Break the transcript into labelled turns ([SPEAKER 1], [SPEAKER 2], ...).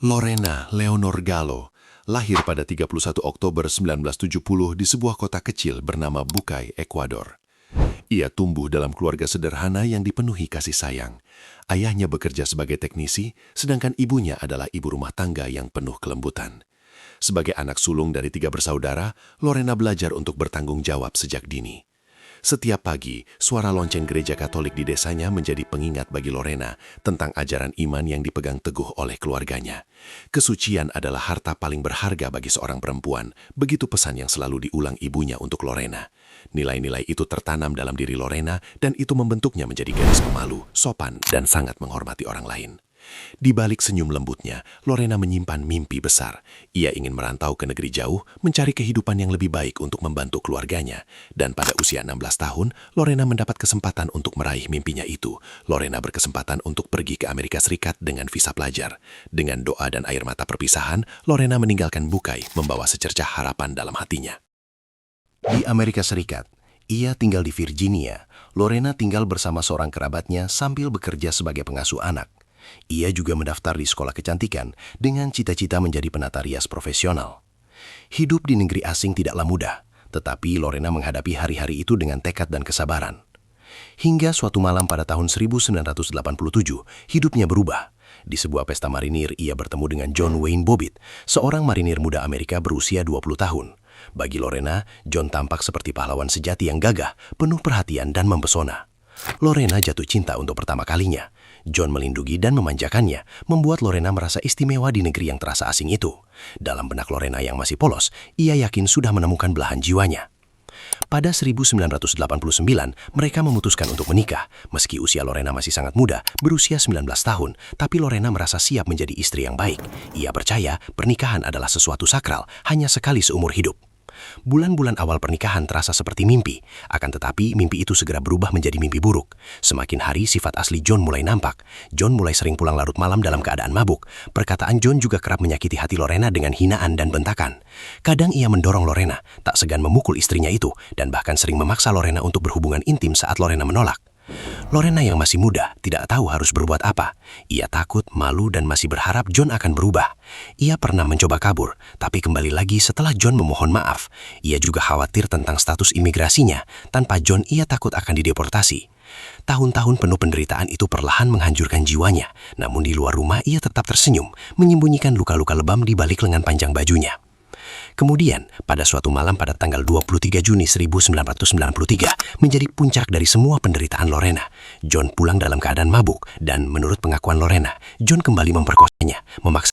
[SPEAKER 1] Lorena Leonor Gallo lahir pada 31 Oktober 1970 di sebuah kota kecil bernama Bucay, Ekuador. Ia tumbuh dalam keluarga sederhana yang dipenuhi kasih sayang. Ayahnya bekerja sebagai teknisi, sedangkan ibunya adalah ibu rumah tangga yang penuh kelembutan. Sebagai anak sulung dari 3 bersaudara, Lorena belajar untuk bertanggung jawab sejak dini. Setiap pagi, suara lonceng gereja Katolik di desanya menjadi pengingat bagi Lorena tentang ajaran iman yang dipegang teguh oleh keluarganya. Kesucian adalah harta paling berharga bagi seorang perempuan, begitu pesan yang selalu diulang ibunya untuk Lorena. Nilai-nilai itu tertanam dalam diri Lorena dan itu membentuknya menjadi gadis pemalu, sopan, dan sangat menghormati orang lain. Di balik senyum lembutnya, Lorena menyimpan mimpi besar. Ia ingin merantau ke negeri jauh, mencari kehidupan yang lebih baik untuk membantu keluarganya. Dan pada usia 16 tahun, Lorena mendapat kesempatan untuk meraih mimpinya itu. Lorena berkesempatan untuk pergi ke Amerika Serikat dengan visa pelajar. Dengan doa dan air mata perpisahan, Lorena meninggalkan Bucay, membawa secercah harapan dalam hatinya.
[SPEAKER 2] Di Amerika Serikat, ia tinggal di Virginia. Lorena tinggal bersama seorang kerabatnya sambil bekerja sebagai pengasuh anak. Ia juga mendaftar di sekolah kecantikan dengan cita-cita menjadi penata rias profesional. Hidup di negeri asing tidaklah mudah, tetapi Lorena menghadapi hari-hari itu dengan tekad dan kesabaran. Hingga suatu malam pada tahun 1987, hidupnya berubah. Di sebuah pesta marinir, ia bertemu dengan John Wayne Bobbitt, seorang marinir muda Amerika berusia 20 tahun. Bagi Lorena, John tampak seperti pahlawan sejati yang gagah, penuh perhatian dan mempesona. Lorena jatuh cinta untuk pertama kalinya. John melindungi dan memanjakannya, membuat Lorena merasa istimewa di negeri yang terasa asing itu. Dalam benak Lorena yang masih polos, ia yakin sudah menemukan belahan jiwanya. Pada 1989, mereka memutuskan untuk menikah. Meski usia Lorena masih sangat muda, berusia 19 tahun, tapi Lorena merasa siap menjadi istri yang baik. Ia percaya pernikahan adalah sesuatu sakral, hanya sekali seumur hidup. Bulan-bulan awal pernikahan terasa seperti mimpi, akan tetapi mimpi itu segera berubah menjadi mimpi buruk. Semakin hari sifat asli John mulai nampak. John mulai sering pulang larut malam dalam keadaan mabuk. Perkataan John juga kerap menyakiti hati Lorena dengan hinaan dan bentakan. Kadang ia mendorong Lorena, tak segan memukul istrinya itu, dan bahkan sering memaksa Lorena untuk berhubungan intim saat Lorena menolak. Lorena yang masih muda tidak tahu harus berbuat apa. Ia takut, malu, dan masih berharap John akan berubah. Ia pernah mencoba kabur, tapi kembali lagi setelah John memohon maaf. Ia juga khawatir tentang status imigrasinya. Tanpa John, ia takut akan dideportasi. Tahun-tahun penuh penderitaan itu perlahan menghancurkan jiwanya. Namun di luar rumah ia tetap tersenyum, menyembunyikan luka-luka lebam di balik lengan panjang bajunya. Kemudian, pada suatu malam pada tanggal 23 Juni 1993, menjadi puncak dari semua penderitaan Lorena. John pulang dalam keadaan mabuk, dan menurut pengakuan Lorena, John kembali memperkosanya, memaksa